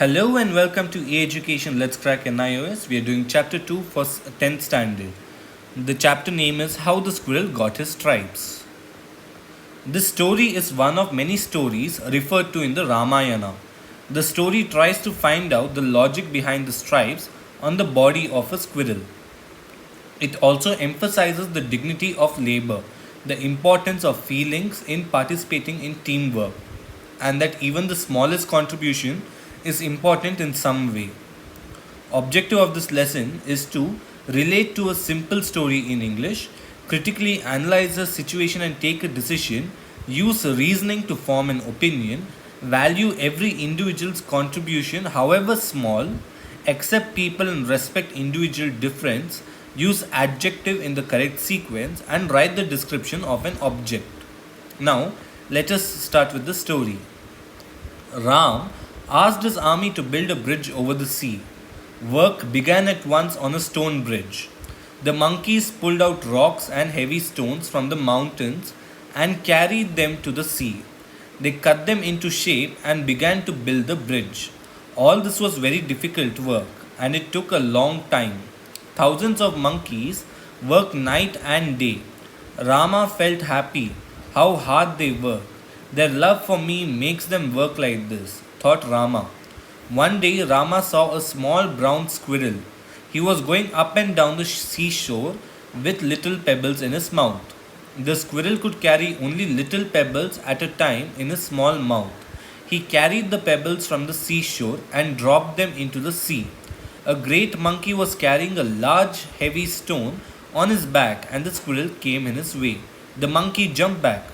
Hello and welcome to E-Education Let's Crack NIOS. We are doing chapter 2 for 10th standard. The chapter name is How the Squirrel Got His Stripes. This story is one of many stories referred to in the Ramayana. The story tries to find out the logic behind the stripes on the body of a squirrel. It also emphasizes the dignity of labor, the importance of feelings in participating in teamwork, and that even the smallest contribution is important in some way. Objective of this lesson is to relate to a simple story in English, critically analyze a situation and take a decision, use reasoning to form an opinion, value every individual's contribution however small, accept people and respect individual difference, use adjective in the correct sequence, and write the description of an object. Now, let us start with the story. Ram asked his army to build a bridge over the sea. Work began at once on a stone bridge. The monkeys pulled out rocks and heavy stones from the mountains and carried them to the sea. They cut them into shape and began to build the bridge. All this was very difficult work and it took a long time. Thousands of monkeys worked night and day. Rama felt happy how hard they worked. Their love for me makes them work like this, thought Rama. One day Rama saw a small brown squirrel. He was going up and down the seashore with little pebbles in his mouth. The squirrel could carry only little pebbles at a time in his small mouth. He carried the pebbles from the seashore and dropped them into the sea. A great monkey was carrying a large heavy stone on his back and the squirrel came in his way. The monkey jumped back.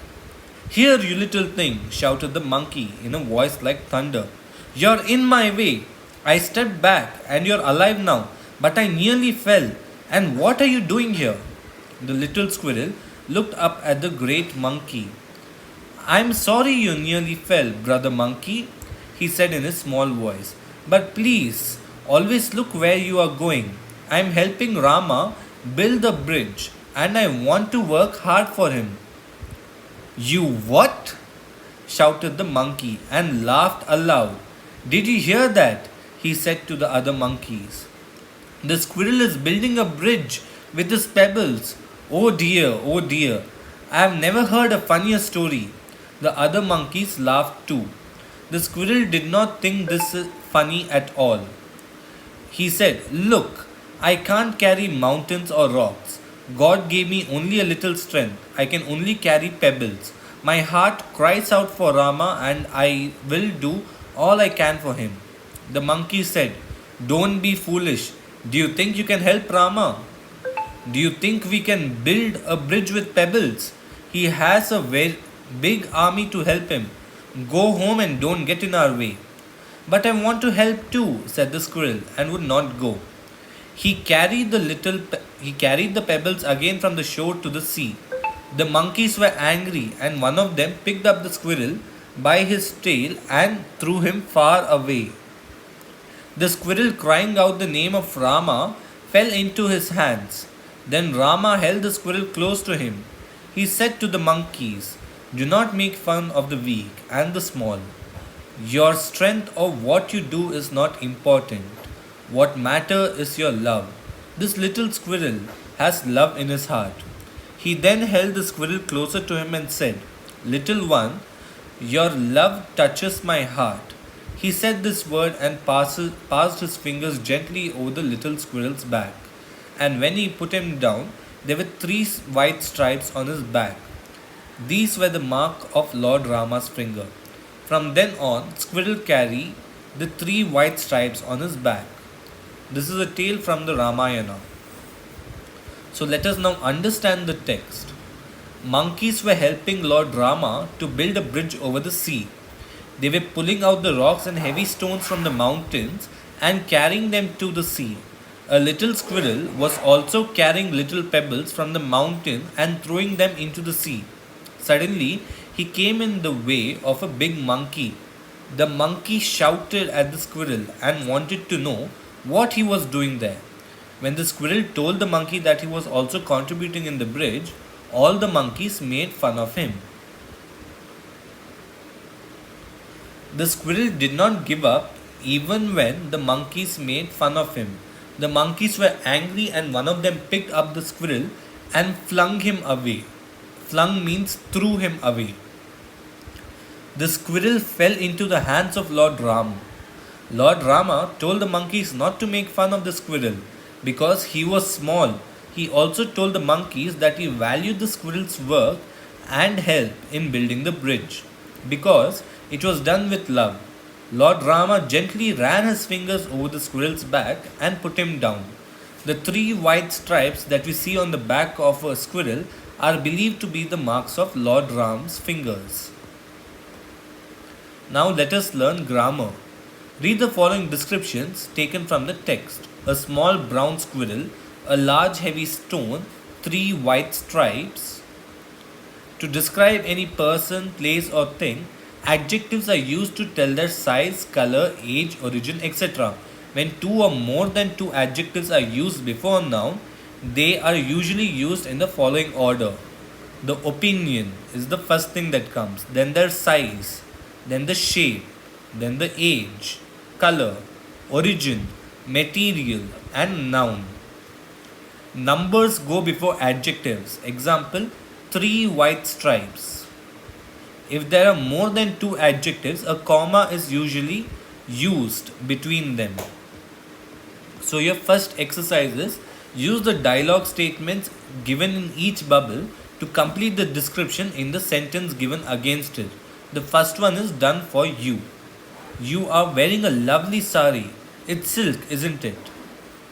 "Here, you little thing," shouted the monkey in a voice like thunder. "You're in my way. I stepped back and you're alive now, but I nearly fell. And what are you doing here?" The little squirrel looked up at the great monkey. "I'm sorry you nearly fell, brother monkey," he said in his small voice. "But please, always look where you are going. I'm helping Rama build the bridge and I want to work hard for him." "You what?" shouted the monkey and laughed aloud. "Did you hear that?" he said to the other monkeys. "The squirrel is building a bridge with his pebbles. Oh dear, oh dear. I have never heard a funnier story." The other monkeys laughed too. The squirrel did not think this funny at all. He said, "Look, I can't carry mountains or rocks. God gave me only a little strength. I can only carry pebbles. My heart cries out for Rama and I will do all I can for him." The monkey said, "Don't be foolish. Do you think you can help Rama? Do you think we can build a bridge with pebbles? He has a very big army to help him. Go home and don't get in our way." "But I want to help too," said the squirrel and would not go. He carried the pebbles again from the shore to the sea. The monkeys were angry and one of them picked up the squirrel by his tail and threw him far away. The squirrel, crying out the name of Rama, fell into his hands. Then Rama held the squirrel close to him. He said to the monkeys, "Do not make fun of the weak and the small. Your strength or what you do is not important. What matters is your love. This little squirrel has love in his heart." He then held the squirrel closer to him and said, "Little one, your love touches my heart." He said this word and passed his fingers gently over the little squirrel's back. And when he put him down, there were 3 white stripes on his back. These were the mark of Lord Rama's finger. From then on, squirrel carried the 3 white stripes on his back. This is a tale from the Ramayana. So let us now understand the text. Monkeys were helping Lord Rama to build a bridge over the sea. They were pulling out the rocks and heavy stones from the mountains and carrying them to the sea. A little squirrel was also carrying little pebbles from the mountain and throwing them into the sea. Suddenly, he came in the way of a big monkey. The monkey shouted at the squirrel and wanted to know what he was doing there. When the squirrel told the monkey that he was also contributing in the bridge, all the monkeys made fun of him. The squirrel did not give up even when the monkeys made fun of him. The monkeys were angry and one of them picked up the squirrel and flung him away. Flung means threw him away. The squirrel fell into the hands of Lord Rama. Lord Rama told the monkeys not to make fun of the squirrel because he was small. He also told the monkeys that he valued the squirrel's work and help in building the bridge because it was done with love. Lord Rama gently ran his fingers over the squirrel's back and put him down. The three white stripes that we see on the back of a squirrel are believed to be the marks of Lord Ram's fingers. Now let us learn grammar. Read the following descriptions taken from the text. A small brown squirrel, a large heavy stone, three white stripes. To describe any person, place or thing, adjectives are used to tell their size, color, age, origin, etc. When two or more than two adjectives are used before a noun, they are usually used in the following order. The opinion is the first thing that comes, then their size, then the shape, then the age, color, origin, material, and noun. Numbers go before adjectives. Example, three white stripes. If there are more than two adjectives, a comma is usually used between them. So your first exercise is use the dialogue statements given in each bubble to complete the description in the sentence given against it. The first one is done for you. You are wearing a lovely sari. It's silk, isn't it?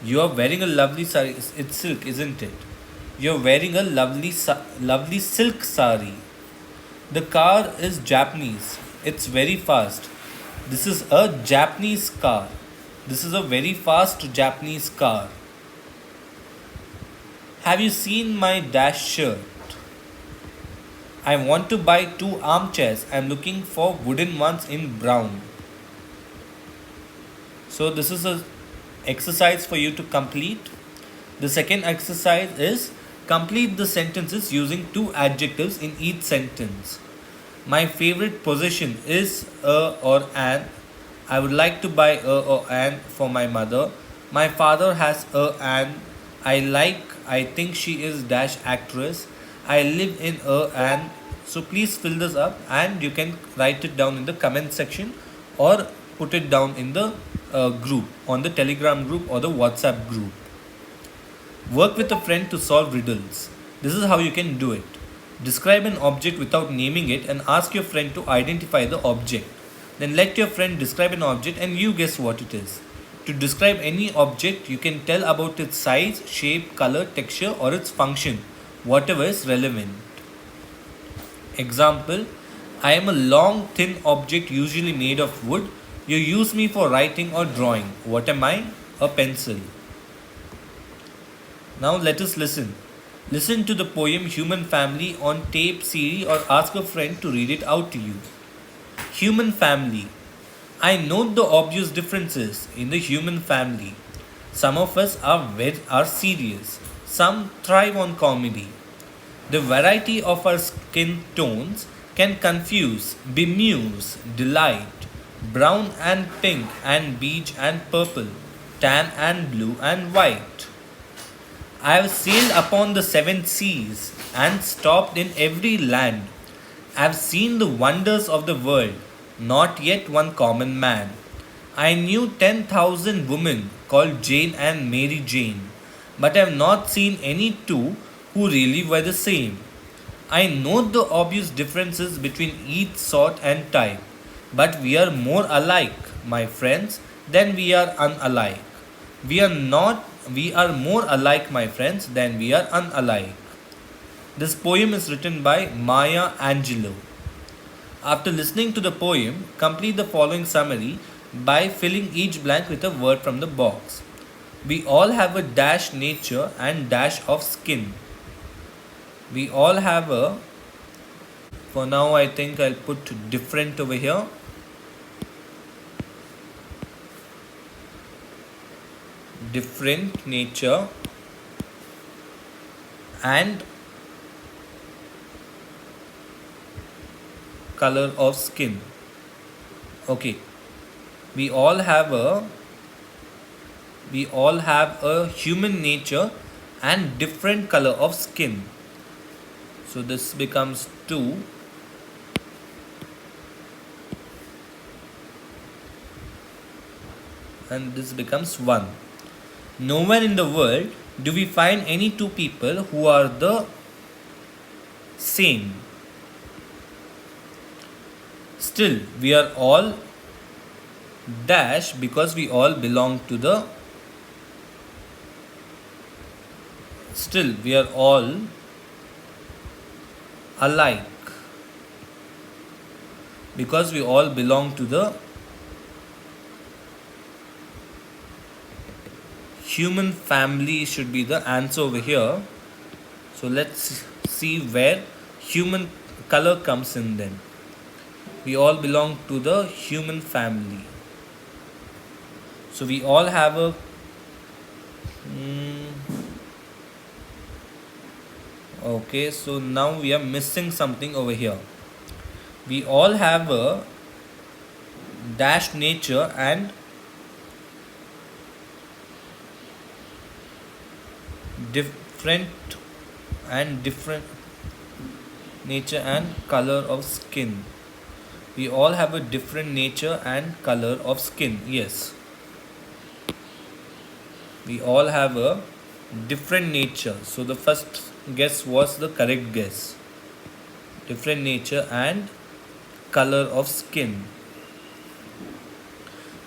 You are wearing a lovely sari. It's silk, isn't it? You're wearing a lovely silk sari. The car is Japanese. It's very fast. This is a Japanese car. This is a very fast Japanese car. Have you seen my dash shirt? I want to buy two armchairs. I'm looking for wooden ones in brown. So this is a exercise for you to complete. The second exercise is complete the sentences using two adjectives in each sentence. My favorite possession is a or an. I would like to buy a or an for my mother. My father has a an. I think she is dash actress. I live in a an. So please fill this up and you can write it down in the comment section or put it down in the group, on the Telegram group or the WhatsApp group. Work with a friend to solve riddles. This is how you can do it. Describe an object without naming it and ask your friend to identify the object. Then let your friend describe an object and you guess what it is. To describe any object, you can tell about its size, shape, color, texture or its function, whatever is relevant. Example, I am a long, thin object usually made of wood. You use me for writing or drawing. What am I? A pencil. Now let us listen. Listen to the poem Human Family on tape CD or ask a friend to read it out to you. Human family. I note the obvious differences in the human family. Some of us are serious. Some thrive on comedy. The variety of our skin tones can confuse, bemuse, delight. Brown and pink and beige and purple, tan and blue and white. I have sailed upon the seven seas and stopped in every land. I have seen the wonders of the world, not yet one common man. I knew 10,000 women called Jane and Mary Jane, but I have not seen any two who really were the same. I note the obvious differences between each sort and type, but we are more alike, my friends, than we are unalike. We are more alike, my friends, than we are unalike. This poem is written by Maya Angelou. After listening to the poem, complete the following summary by filling each blank with a word from the box. We all have a dash nature and dash of skin. We all have a, for now I think I'll put different over here. Different nature and color of skin. Okay. we all have a human nature and different color of skin. So this becomes 2, and this becomes 1. Nowhere in the world do we find any two people who are the same. Still, we are all dash because we all belong to the. Still, we are all alike because we all belong to the human family should be the answer over here. So let's see where human color comes in then. We all belong to the human family. So we all have a okay, so now we are missing something over here. We all have a dash nature and different nature and color of skin. We all have a different nature and color of skin. Yes. We all have a different nature. So the first guess was the correct guess. Different nature and color of skin.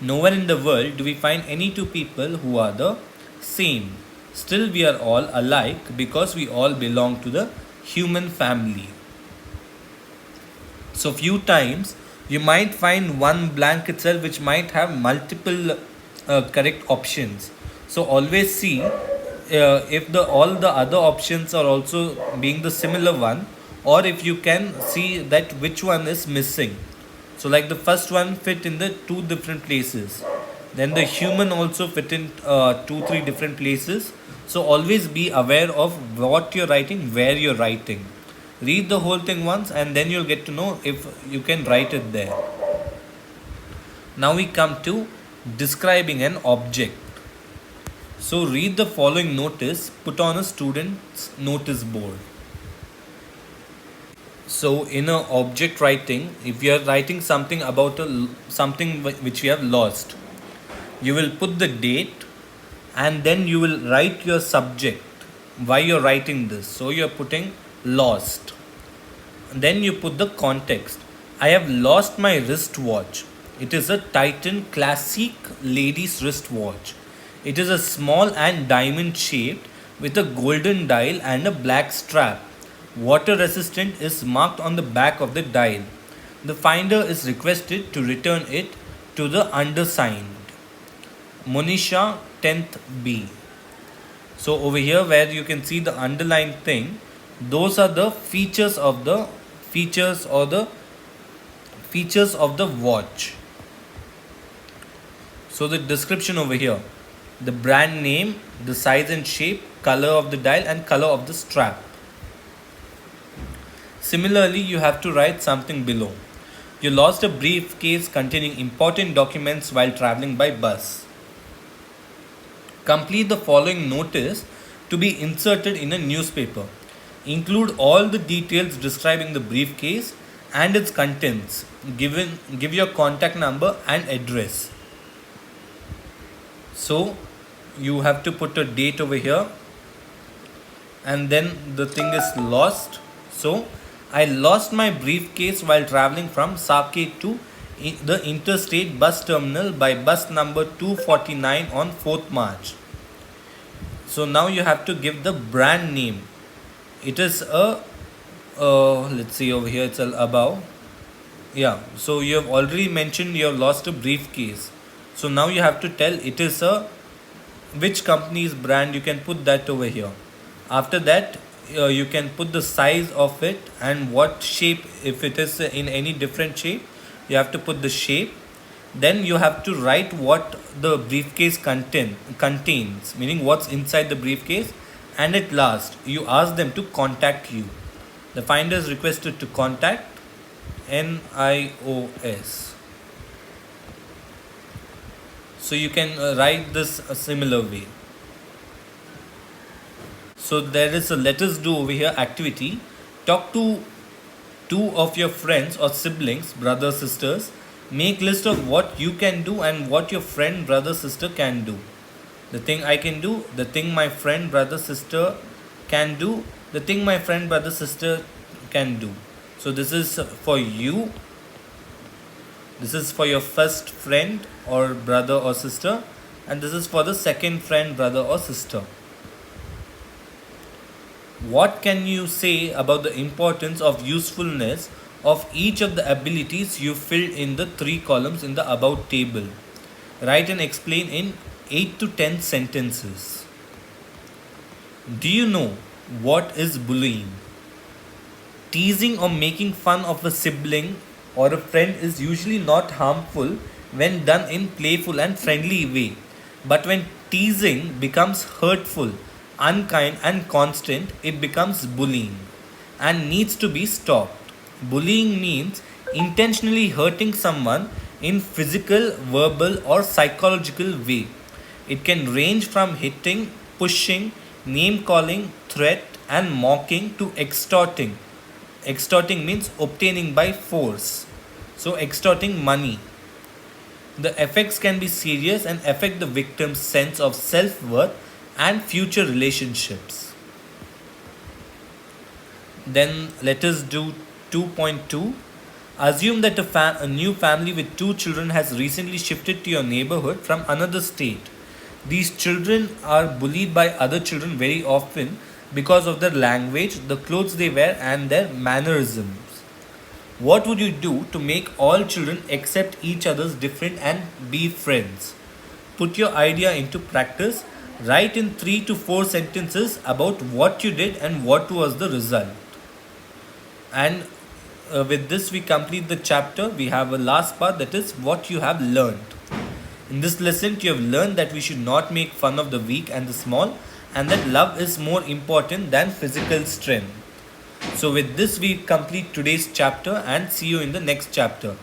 Nowhere in the world do we find any two people who are the same. Still, we are all alike because we all belong to the human family. So few times you might find one blank itself which might have multiple correct options. So always see if all the other options are also being the similar one, or if you can see that which one is missing. So like the first one fit in the 2 different places, then the human also fit in 2-3 different places. So always be aware of what you're writing, where you're writing. Read the whole thing once and then you'll get to know if you can write it there. Now we come to describing an object. So read the following notice put on a student's notice board. So in a object writing, if you are writing something about something which you have lost, you will put the date and then you will write your subject, why you're writing this. So you're putting lost. Then you put the context. I have lost my wristwatch. It is a Titan Classic ladies wristwatch. It is a small and diamond shaped with a golden dial and a black strap. Water resistant is marked on the back of the dial. The finder is requested to return it to the undersigned. Monisha 10th B. So over here where you can see the underlined thing, those are the features of the watch. So the description over here, the brand name, the size and shape, color of the dial and color of the strap. Similarly, you have to write something below. You lost a briefcase containing important documents while traveling by bus. Complete the following notice to be inserted in a newspaper. Include all the details describing the briefcase and its contents. Give your contact number and address. So you have to put a date over here, and then the thing is lost. So I lost my briefcase while traveling from Sake to the interstate bus terminal by bus number 249 on 4th March. So now you have to give the brand name. It is a let's see over here, it's above. Yeah, so you have already mentioned you have lost a briefcase. So now you have to tell it is which company's brand. You can put that over here. After that, you can put the size of it and what shape. If it is in any different shape, you have to put the shape. Then you have to write what the briefcase contains, meaning what's inside the briefcase. And at last, you ask them to contact you. The finder is requested to contact NIOS. So you can write this a similar way. So there is a let us do over here activity. Talk to two of your friends or siblings, brothers, sisters. Make list of what you can do and what your friend, brother, sister can do. The thing I can do, the thing my friend, brother, sister can do, the thing my friend, brother, sister can do. So this is for you. This is for your first friend or brother or sister, and this is for the second friend, brother, or sister. What can you say about the importance of usefulness of each of the abilities you filled in the three columns in the about table? Write and explain in 8 to 10 sentences. Do you know what is bullying? Teasing or making fun of a sibling or a friend is usually not harmful when done in playful and friendly way. But when teasing becomes hurtful, unkind and constant, it becomes bullying and needs to be stopped. Bullying means intentionally hurting someone in physical, verbal or psychological way. It can range from hitting, pushing, name calling, threat and mocking to extorting. Extorting means obtaining by force. So extorting money. The effects can be serious and affect the victim's sense of self-worth and future relationships. Then let us do 2.2. Assume that a new family with two children has recently shifted to your neighborhood from another state. These children are bullied by other children very often because of their language, the clothes they wear, and their mannerisms. What would you do to make all children accept each other's different and be friends? Put your idea into practice. Write in 3 to 4 sentences about what you did and what was the result. And with this, we complete the chapter. We have a last part, that is what you have learned. In this lesson, you have learned that we should not make fun of the weak and the small, and that love is more important than physical strength. So with this, we complete today's chapter and see you in the next chapter.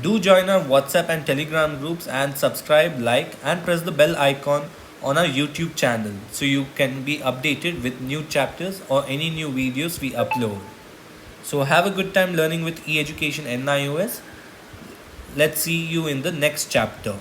Do join our WhatsApp and Telegram groups and subscribe, like and press the bell icon on our YouTube channel so you can be updated with new chapters or any new videos we upload. So have a good time learning with e-education NIOS. Let's see you in the next chapter.